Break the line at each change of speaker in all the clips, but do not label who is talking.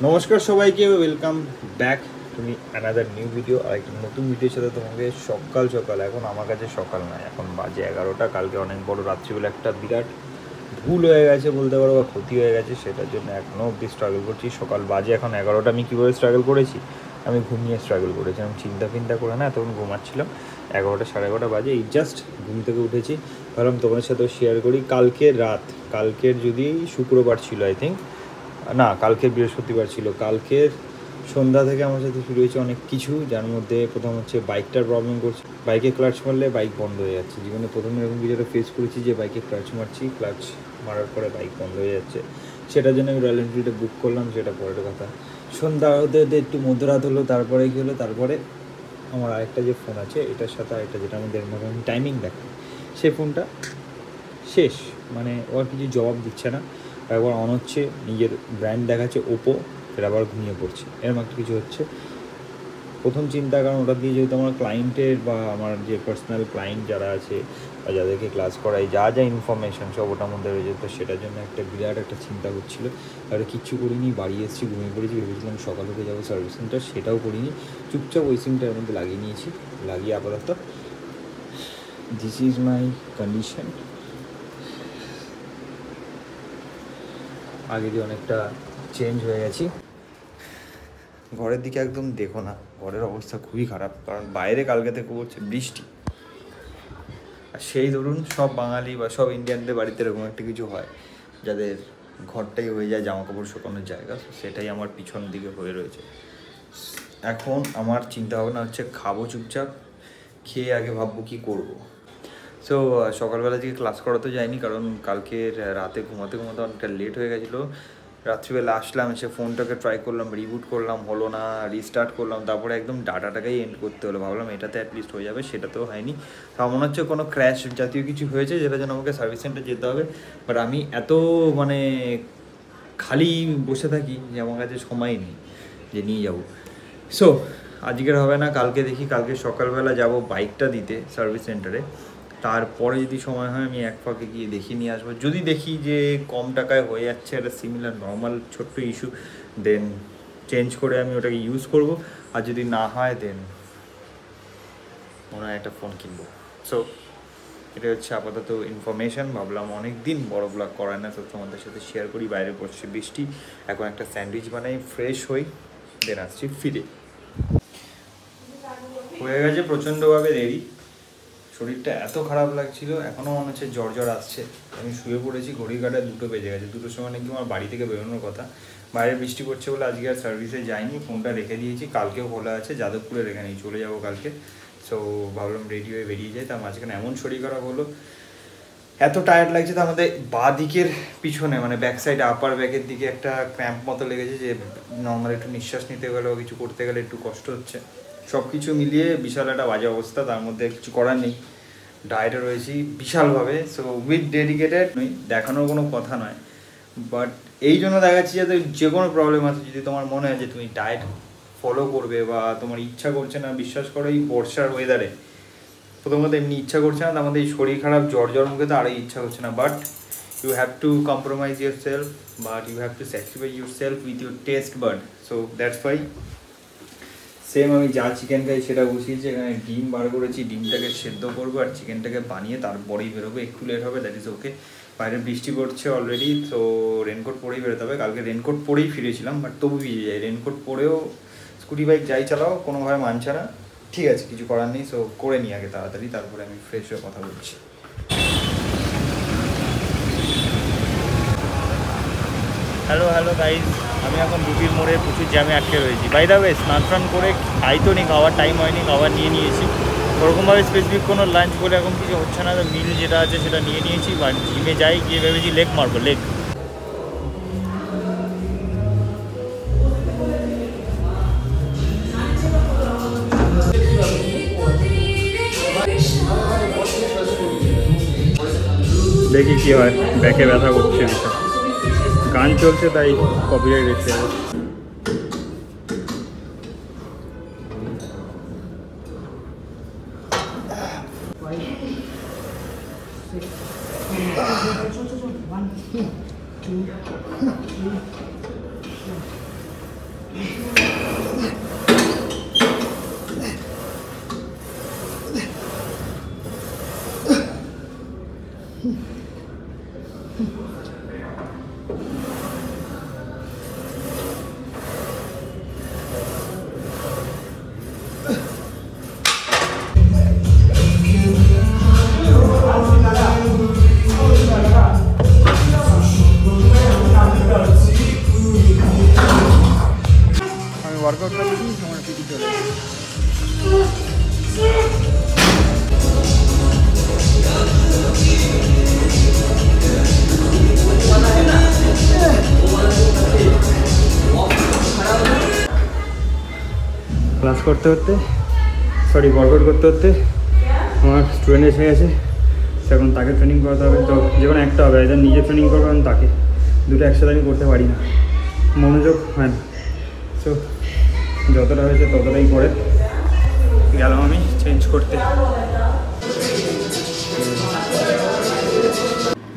নমস্কার সবাইকে, welcome back to another new video. আর একটা নতুন ভিডিওর সাথে তোমাকে সকাল সকাল, এখন আমার কাছে সকাল নয়, এখন বাজে 11টা। কালকে অনেক বড় রাত্রিবেলা একটা বিরাট ভুল হয়ে গেছে বলতে পারো, বা ক্ষতি হয়ে গেছে, সেটার জন্য এখনও অবধি স্ট্রাগল করছি। সকাল বাজে এখন 11টা। আমি কীভাবে স্ট্রাগল করেছি? আমি ঘুমিয়ে স্ট্রাগল করেছি। আমি চিন্তা করে না, তখন ঘুমাচ্ছিলাম। 11টা 11:30 বাজে, এই জাস্ট ঘুম থেকে উঠেছি। ভাবলাম তোমাদের সাথেও শেয়ার করি। কালকের রাত, কালকের যদি শুক্রবার ছিল আই থিঙ্ক, না কালকের বৃহস্পতিবার ছিল, কালকের সন্ধ্যা থেকে আমার সাথে শুরু হয়েছে অনেক কিছু, যার মধ্যে প্রথম হচ্ছে বাইকটার প্রবলেম করছে। বাইকে ক্লাচ মারলে বাইক বন্ধ হয়ে যাচ্ছে। জীবনে প্রথম এরকম কিছুটা ফেস করেছি যে বাইকে ক্লাচ মারছি, ক্লাচ মারার পরে বাইক বন্ধ হয়ে যাচ্ছে। সেটার জন্য আমি রয়্যাল এনফিল্ডে বুক করলাম, সেটা পরের কথা। সন্ধ্যা হতে হতে একটু মধ্যরাত হলো, তারপরে কী হলো, তারপরে আমার আরেকটা যে ফোন আছে, এটার সাথে আরেকটা যেটা আমাদের আমি টাইমিং দেখাই, সেই ফোনটা শেষ, মানে ওর কিছু জবাব দিচ্ছে না। একবার অন হচ্ছে, নিজের ব্র্যান্ড দেখাচ্ছে ওপো, ফের আবার ঘুমিয়ে পড়ছে, এরকম একটা কিছু হচ্ছে। প্রথম চিন্তা, কারণ ওটা দিয়ে যেহেতু আমার ক্লায়েন্টের বা আমার যে পার্সোনাল ক্লায়েন্ট যারা আছে বা যাদেরকে ক্লাস করাই, যা যা ইনফরমেশান সব ওটার মধ্যে রয়েছে, তো সেটার জন্য একটা বিরাট একটা চিন্তা হচ্ছিলো। আর কিচ্ছু করিনি, বাড়ি এসেছি, ঘুমিয়ে পড়েছি। ভেবেছিলাম সকাল উঠে যাবো সার্ভিস সেন্টার, সেটাও করিনি। চুপচাপ ওই সিমটার মধ্যে লাগিয়ে নিয়েছি, লাগিয়ে আপাতত দিস ইজ মাই কন্ডিশন। আগে দিয়ে অনেকটা চেঞ্জ হয়ে গেছি। ঘরের দিকে একদম দেখো না, ঘরের অবস্থা খুবই খারাপ, কারণ বাইরে কালকে থেকে পড়ছে বৃষ্টি। আর সেই ধরুন সব বাঙালি বা সব ইন্ডিয়ানদের বাড়িতে এরকম একটা কিছু হয়, যাদের ঘরটাই হয়ে যায় জামা কাপড় শুকানোর জায়গা। সেটাই আমার পিছন দিকে হয়ে রয়েছে। এখন আমার চিন্তা ভাবনা হচ্ছে খাবো চুপচাপ, খেয়ে আগে ভাববো কী করবো। সো সকালবেলা থেকে ক্লাস করাতে যায়নি, কারণ কালকের রাতে ঘুমাতে অনেকটা লেট হয়ে গেছিলো। রাত্রিবেলা আসলাম, এসে ফোনটাকে ট্রাই করলাম, রিবুট করলাম, হলো না, রিস্টার্ট করলাম, তারপরে একদম ডাটাটাকেই এন্ড করতে হলো। ভাবলাম এটাতে অ্যাটলিস্ট হয়ে যাবে, সেটাতেও হয়নি। তা মনে হচ্ছে কোনো ক্র্যাশ জাতীয় কিছু হয়েছে, যেটা যেন আমাকে সার্ভিস সেন্টার যেতে হবে। বাট আমি এত মানে খালি বসে থাকি যে আমার কাছে সময় নেই যে নিয়ে যাব। সো আজকের হবে না, কালকে দেখি। কালকে সকালবেলা যাব বাইকটা দিতে সার্ভিস সেন্টারে, তারপরে যদি সময় হয় আমি এক ফাঁকে গিয়ে দেখিয়ে নিয়ে আসবো। যদি দেখি যে কম টাকায় হয়ে যাচ্ছে, একটা সিমিলার নর্মাল ছোট্ট ইস্যু, দেন চেঞ্জ করে আমি ওটাকে ইউজ করব। আর যদি না হয় দেন মনে হয় একটা ফোন কিনবো। সো এটা হচ্ছে আপাতত ইনফরমেশান। ভাবলাম অনেক দিন বড় ব্লগ করায় না, তো তোমাদের সাথে শেয়ার করি। বাইরে পড়ছে বৃষ্টি, এখন একটা স্যান্ডউইচ বানাই, ফ্রেশ হই, দেন আসছি ফিরে। হয়ে গেছে প্রচণ্ডভাবে রেডি। শরীরটা এত খারাপ লাগছিল, এখনও মনে হচ্ছে জ্বর আসছে। আমি শুয়ে পড়েছি, ঘড়ির কাঁটায় 2টো বেজে গেছে। 2টোর সময় নাকি আমার বাড়ি থেকে বেরোনোর কথা। বাইরে বৃষ্টি পড়ছে বলে আজকে আর সার্ভিসে যাইনি, ফোনটা রেখে দিয়েছি। কালকেও খোলা আছে, যাদবপুরে রেখে নিই, চলে যাবো কালকে। সো ভাবলাম রেডি হয়ে বেরিয়ে যাই। তার মাঝখানে এমন শরীর খারাপ হলো, এত টায়ার্ড লাগছে। তো আমাদের বাঁ দিকের পিছনে, মানে ব্যাক সাইড আপার ব্যাকের দিকে একটা ক্র্যাম্প মতো লেগেছে, যে নর্মাল একটু নিঃশ্বাস নিতে গেলেও কিছু করতে গেলে একটু কষ্ট হচ্ছে। সব কিছু মিলিয়ে বিশাল একটা বাজে অবস্থা। তার মধ্যে কিছু করার নেই, ডায়েটে রয়েছি বিশালভাবে। সো উইথ ডেডিকেটেড নই, দেখানোর কোনো কথা নয়, বাট এই জন্য দেখাচ্ছি যাতে যে কোনো প্রবলেম আছে, যদি তোমার মনে হয় যে তুমি ডায়েট ফলো করবে বা তোমার ইচ্ছা করছে না, বিশ্বাস করো এই বর্ষার ওয়েদারে প্রথমত এমনি ইচ্ছা করছে না, আমাদের এই শরীর খারাপ জ্বর মুখে তো আরই ইচ্ছা করছে না। But you have to compromise yourself, but you have to sacrifice yourself with your taste bud. So that's why same আমি যা চিকেন খাই সেটা বসিয়েছি। এখানে ডিম বার করেছি, ডিমটাকে সেদ্ধ করবো আর চিকেনটাকে বানিয়ে তারপরেই বেরোবো। একটু লেট হবে, দ্যাট ইজ ওকে। বাইরে বৃষ্টি পড়ছে অলরেডি, তো রেনকোট পরেই বেরোতে হবে। কালকে রেনকোট পরেই ফিরেছিলাম, বাট তবু ভিজে যায়। রেনকোট পরেও স্কুটি বাইক যাই চালাও, কোনোভাবে মানছে না। ঠিক আছে, কিছু করার নেই। সো করে নিই আগে তাড়াতাড়ি, তারপরে আমি ফ্রেশ হয়ে কথা বলছি। হ্যালো গাইজ, আমি এখন দুটির মোড়ে প্রচুর জ্যামে আটকে রয়েছি। বাই দ্য ওয়ে, স্নান করে খাই তো নি, খাওয়ার টাইম হয়নি, খাবার নিয়ে নিয়েছি। ওরকমভাবে স্পেসিফিক কোনো লাঞ্চ বলে এখন কিছু হচ্ছে না, তো মিল যেটা আছে সেটা নিয়ে নিয়েছি। বা জিমে যাই, গিয়ে ভেবেছি লেগ মারবো, লেগ। দেখি কী হয়, ব্যাকে ব্যথা করছে ভীষণ। গান চলছে তাই কপিরাইট এসে যাবে। ওয়ার্কআউট করে দিই, আমার পিটি চলে ক্লাস করতে করতে ওয়ার্কআউট করতে করতে আমার স্টুডেন্ট এসে গেছে, এখন তাকে ট্রেনিং করাতে হবে। তো যে কোনো একটা হবে, এদের নিজে ট্রেনিং করবো এবং তাকে, দুটো একসাথে আমি করতে পারি না, মনোযোগ হয় না। তো যতটা হয়েছে ততটাই করে গেলাম আমি চেঞ্জ করতে।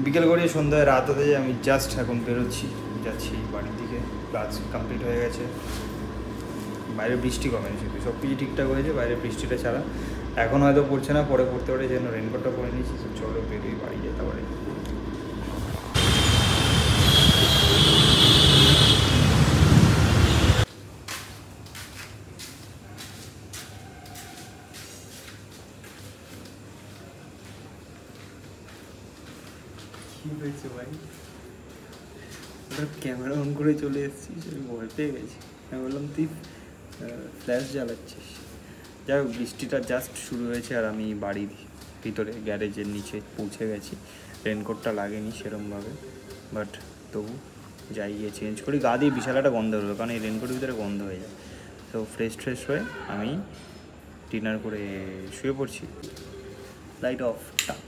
বিকেল গড়িয়ে সন্ধ্যায় রাত হতে যায়, আমি জাস্ট এখন বেরোচ্ছি, যাচ্ছি বাড়ির দিকে। ক্লাস কমপ্লিট হয়ে গেছে, বাইরে বৃষ্টি কমেনি, শুধু সব কিছু ঠিকঠাক হয়েছে, বাইরে বৃষ্টিটা ছাড়া। এখন হয়তো পড়ছে না, পরে পড়তে পারে, যেন রেনকোটটা পরে নিয়েছি। তো চলো বেরোই, বাড়ি যেতে পারে। কি হয়েছে ভাই? ওটা ক্যামেরা অন করে চলে এসেছিস, আমি ভয় পেয়ে গেছি। আমি বললাম তুই ফ্ল্যাশ জ্বালাচ্ছিস। যাই হোক, বৃষ্টিটা জাস্ট শুরু হয়েছে আর আমি বাড়ির ভিতরে গ্যারেজের নিচে পৌঁছে গেছি। রেনকোটটা লাগেনি সেরমভাবে, বাট তবু যাই, গিয়ে চেঞ্জ করি। গা দিয়ে বিশাল একটা গন্ধ হলো, কারণ এই রেনকোটের ভিতরে গন্ধ হয়ে যায়। তো ফ্রেশ হয়ে আমি ডিনার করে শুয়ে পড়ছি। লাইট অফ, টাক।